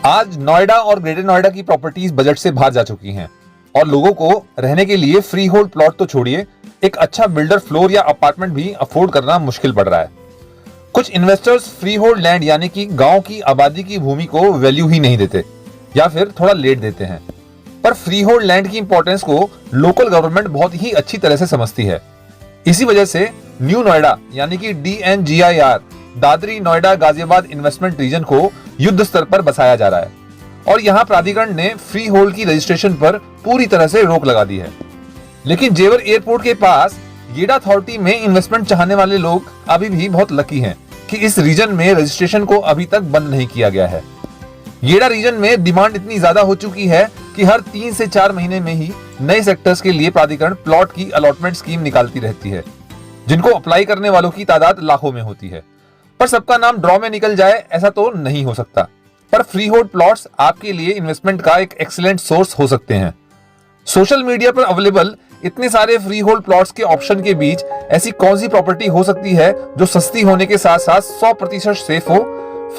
आज नोएडा और ग्रेटर नोएडा की प्रॉपर्टीज बजट से बाहर जा चुकी हैं और लोगों को रहने के लिए फ्री होल्ड प्लॉट तो छोड़िए, एक अच्छा बिल्डर फ्लोर या अपार्टमेंट भी अफोर्ड करना मुश्किल पड़ रहा है। कुछ इन्वेस्टर्स फ्री होल्ड लैंड यानी कि गांव की आबादी की भूमि को वैल्यू ही नहीं देते या फिर थोड़ा लेट देते हैं, पर फ्री होल्ड लैंड की इंपॉर्टेंस को लोकल गवर्नमेंट बहुत ही अच्छी तरह से समझती है। इसी वजह से न्यू नोएडा यानी कि DNGIR Dadri Noida Ghaziabad investment region को युद्ध स्तर पर बसाया जा रहा है और यहाँ प्राधिकरण ने फ्री होल्ड की रजिस्ट्रेशन पर पूरी तरह से रोक लगा दी है। लेकिन जेवर एयरपोर्ट के पास येडा अथॉरिटी में इन्वेस्टमेंट चाहने वाले लोग अभी भी बहुत लकी हैं कि इस रीजन में रजिस्ट्रेशन को अभी तक बंद नहीं किया गया है। येडा रीजन में डिमांड इतनी ज्यादा हो चुकी है कि हर 3 से 4 महीने में ही नए सेक्टर्स के लिए प्राधिकरण प्लॉट की अलॉटमेंट स्कीम निकालती रहती है, जिनको अप्लाई करने वालों की तादाद लाखों में होती है। पर सबका नाम ड्रॉ में निकल जाए ऐसा तो नहीं हो सकता, पर फ्री होल्ड प्लॉट्स आपके लिए इन्वेस्टमेंट का एक एक्सीलेंट सोर्स हो सकते हैं। सोशल मीडिया पर अवेलेबल इतने सारे फ्री होल्ड प्लॉट्स के ऑप्शन के बीच ऐसी कौन सी प्रॉपर्टी हो सकती है जो सस्ती होने के साथ साथ 100% सेफ हो,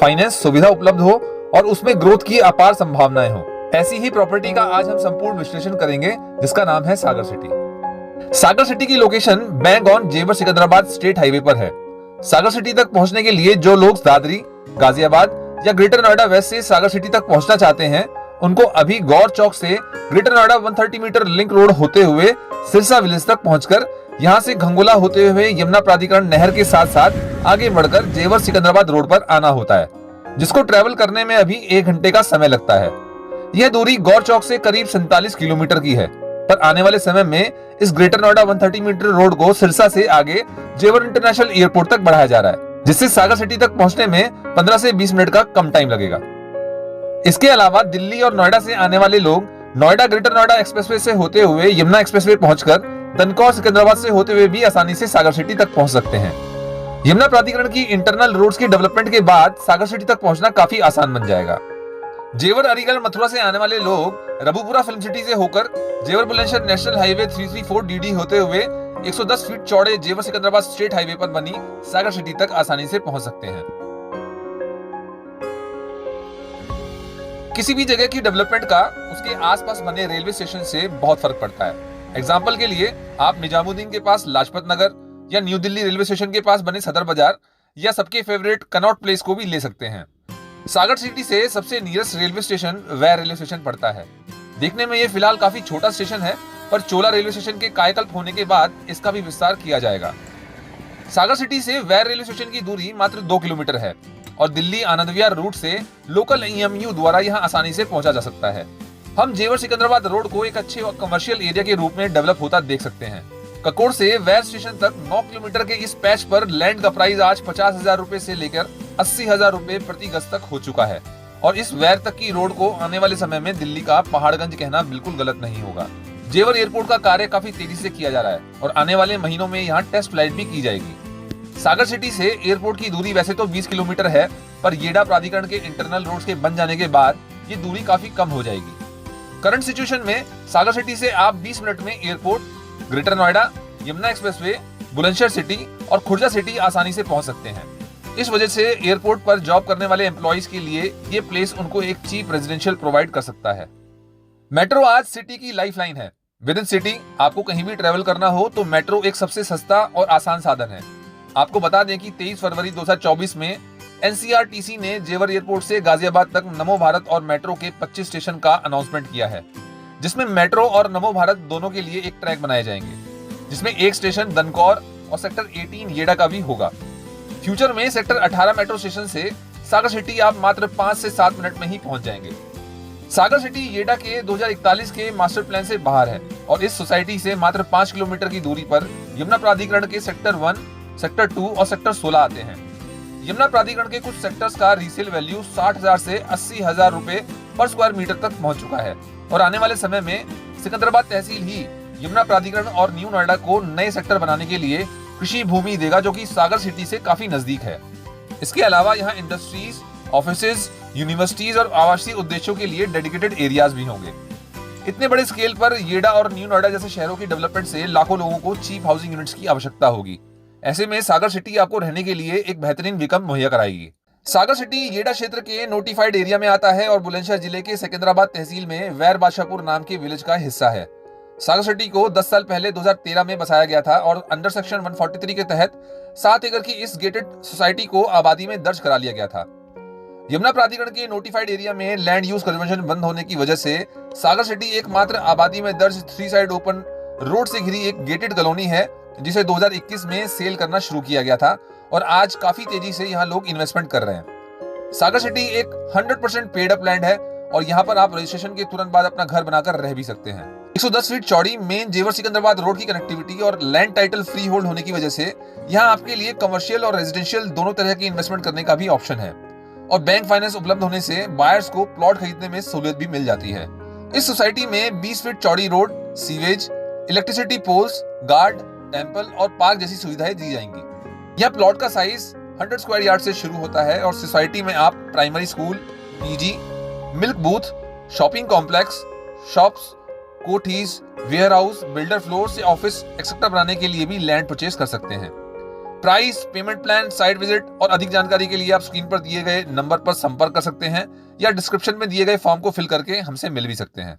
फाइनेंस सुविधा उपलब्ध हो और उसमें ग्रोथ की अपार संभावनाएं हो। ऐसी ही प्रॉपर्टी का आज हम संपूर्ण विश्लेषण करेंगे, जिसका नाम है सागर सिटी। सागर सिटी की लोकेशन बैंक ऑन जेवर सिकंदराबाद स्टेट हाईवे पर है। सागर सिटी तक पहुंचने के लिए जो लोग दादरी, गाजियाबाद या ग्रेटर नोएडा वेस्ट से सागर सिटी तक पहुंचना चाहते हैं, उनको अभी गौर चौक से greater Noida 130 metre link road होते हुए सिरसा विलेज तक पहुंचकर यहां से घंगोला होते हुए यमुना प्राधिकरण नहर के साथ साथ आगे बढ़कर जेवर सिकंदराबाद रोड पर आना होता है, जिसको ट्रेवल करने में अभी 1 घंटे का समय लगता है। यह दूरी गौर चौक से करीब 47 किलोमीटर की है, पर आने वाले समय में इस ग्रेटर नोएडा 130 मीटर रोड को सिरसा से आगे जेवर इंटरनेशनल एयरपोर्ट तक बढ़ाया जा रहा है, जिससे सागर सिटी तक पहुंचने में 15 से 20 मिनट का कम टाइम लगेगा। इसके अलावा दिल्ली और नोएडा से आने वाले लोग नोएडा ग्रेटर नोएडा एक्सप्रेसवे से होते हुए यमुना एक्सप्रेसवे पहुंचकर दनका और सिकंदराबाद से होते हुए भी आसानी से सागर सिटी तक पहुंच सकते हैं। यमुना प्राधिकरण की इंटरनल रोड्स की डेवलपमेंट के बाद सागर सिटी तक पहुंचना काफी आसान बन जाएगा। जेवर अलीगढ़ मथुरा से आने वाले लोग रबुपुरा फिल्म सिटी से होकर जेवर बुलंदशहर नेशनल हाईवे 334 DD होते हुए 110 फीट चौड़े जेवर सिकंदराबाद स्टेट हाईवे पर बनी सागर सिटी तक आसानी से पहुंच सकते हैं। किसी भी जगह की डेवलपमेंट का उसके आसपास बने रेलवे स्टेशन से बहुत फर्क पड़ता है। एग्जाम्पल के लिए आप निजामुद्दीन के पास लाजपत नगर या न्यू दिल्ली रेलवे स्टेशन के पास बने सदर बाजार या सबके फेवरेट कनॉट प्लेस को भी ले सकते हैं। सागर सिटी से सबसे नियरेस्ट रेलवे स्टेशन वैर रेलवे स्टेशन पड़ता है। देखने में ये फिलहाल काफी छोटा स्टेशन है, पर चोला रेलवे स्टेशन के कायाकल्प होने के बाद इसका भी विस्तार किया जाएगा। सागर सिटी से वैर रेलवे स्टेशन की दूरी मात्र 2 किलोमीटर है और दिल्ली आनंद विहार रूट से लोकल EMU द्वारा यहाँ आसानी से पहुंचा जा सकता है। हम जेवर सिकंदराबाद रोड को एक अच्छे कमर्शियल एरिया के रूप में डेवलप होता देख सकते हैं। ककोड़ से वैर स्टेशन तक 9 किलोमीटर के इस पैच पर लैंड का प्राइस आज 50,000 रुपए से लेकर 80,000 रुपए प्रति गज तक हो चुका है और इस वैर तक की रोड को आने वाले समय में दिल्ली का पहाड़गंज कहना बिल्कुल गलत नहीं होगा। जेवर एयरपोर्ट का कार्य काफी तेजी से किया जा रहा है और आने वाले महीनों में यहाँ टेस्ट फ्लाइट भी की जाएगी। सागर सिटी से एयरपोर्ट की दूरी वैसे तो 20 किलोमीटर है, पर येडा प्राधिकरण के इंटरनल रोड्स के बन जाने के बाद ये दूरी काफी कम हो जाएगी। करंट सिचुएशन में सागर सिटी से आप 20 मिनट में airport, greater Noida, Yamuna expressway, Bulandshahr city और खुर्जा सिटी आसानी से पहुंच सकते हैं। इस वजह से एयरपोर्ट पर जॉब करने वाले एम्प्लॉइज के लिए ये प्लेस उनको एक चीप रेजिडेंशियल प्रोवाइड कर सकता है। मेट्रो आज सिटी की लाइफलाइन है। विद इन सिटी आपको कहीं भी ट्रेवल करना हो तो मेट्रो एक सबसे सस्ता और आसान साधन है। आपको बता दें कि 23 फरवरी 2024 में NCRTC ने जेवर एयरपोर्ट से गाजियाबाद तक नमो भारत और मेट्रो के 25 स्टेशन का अनाउंसमेंट किया है, जिसमें मेट्रो और नमो भारत दोनों के लिए एक ट्रैक बनाए जाएंगे, जिसमें एक स्टेशन दनकौर और सेक्टर 18 येडा का भी होगा। फ्यूचर में सेक्टर 18 मेट्रो स्टेशन से सागर सिटी आप मात्र 5 से 7 मिनट में ही पहुंच जाएंगे। सागर सिटी येडा के 2041 के मास्टर प्लान से बाहर है और इस सोसाइटी से मात्र 5 किलोमीटर की दूरी पर यमुना प्राधिकरण के सेक्टर 1, सेक्टर 2 और सेक्टर 16 आते हैं। यमुना प्राधिकरण के कुछ सेक्टर्स का रीसेल वैल्यू 60,000 से 80,000 रुपए पर स्क्वायर मीटर तक पहुंच चुका है और आने वाले समय में सिकंदराबाद तहसील ही यमुना प्राधिकरण और न्यू नोएडा को नए सेक्टर बनाने के लिए कृषि भूमि देगा, जो कि सागर सिटी से काफी नजदीक है। इसके अलावा यहाँ इंडस्ट्रीज, ऑफिसेज, यूनिवर्सिटीज और आवासीय उद्देश्यों के लिए डेडिकेटेड एरियाज भी होंगे। इतने बड़े स्केल पर येडा और न्यू नोएडा जैसे शहरों की डेवलपमेंट से लाखों लोगों को चीप हाउसिंग यूनिट्स की आवश्यकता होगी। ऐसे में सागर सिटी आपको रहने के लिए एक बेहतरीन विकल्प मुहैया कराएगी। सागर सिटी येडा क्षेत्र के नोटिफाइड एरिया में आता है और बुलंदशहर जिले के सिकंदराबाद तहसील में वैर बादशाहपुर नाम के विलेज का हिस्सा है। सागर सिटी को 10 साल पहले 2013 में बसाया गया था और अंडर सेक्शन 143 के तहत 7 एकड़ की इस गेटेड सोसाइटी को आबादी में दर्ज करा लिया गया था। यमुना प्राधिकरण के नोटिफाइड एरिया में लैंड यूज कन्वर्जन बंद होने की वजह से सागर सिटी एकमात्र आबादी में दर्ज 3 साइड ओपन रोड से घिरी एक गेटेड कॉलोनी है, जिसे 2021 में सेल करना शुरू किया गया था और आज काफी तेजी से यहाँ लोग इन्वेस्टमेंट कर रहे हैं। सागर सिटी एक 100% पेड अप लैंड है और यहाँ पर आप रजिस्ट्रेशन के तुरंत बाद अपना घर बनाकर रह भी सकते हैं। 110 फीट चौड़ी मेन जेवर सिकंदराबाद रोड की कनेक्टिविटी और लैंड टाइटल फ्री होल्ड होने की वजह से यहाँ आपके लिए कमर्शियल और रेजिडेंशियल दोनों तरह की इन्वेस्टमेंट करने का भी ऑप्शन है और बैंक फाइनेंस उपलब्ध होने से बायर्स को प्लॉट खरीदने में सहूलियत भी मिल जाती है। इस सोसाइटी में 20 फीट चौड़ी road, sewage, electricity poles, guard, temple और पार्क जैसी सुविधाएं दी जाएंगी। यह प्लॉट का साइज 100 स्क्वायर यार्ड से शुरू होता है और सोसाइटी में आप primary school, PG, milk booth, shopping complex, shops, कोठीज, वेयर हाउस, बिल्डर फ्लोर से ऑफिस एक्सेट्रा बनाने के लिए भी लैंड परचेज कर सकते हैं। Price, payment plan, site visit और अधिक जानकारी के लिए आप स्क्रीन पर दिए गए नंबर पर संपर्क कर सकते हैं या डिस्क्रिप्शन में दिए गए फॉर्म को फिल करके हमसे मिल भी सकते हैं।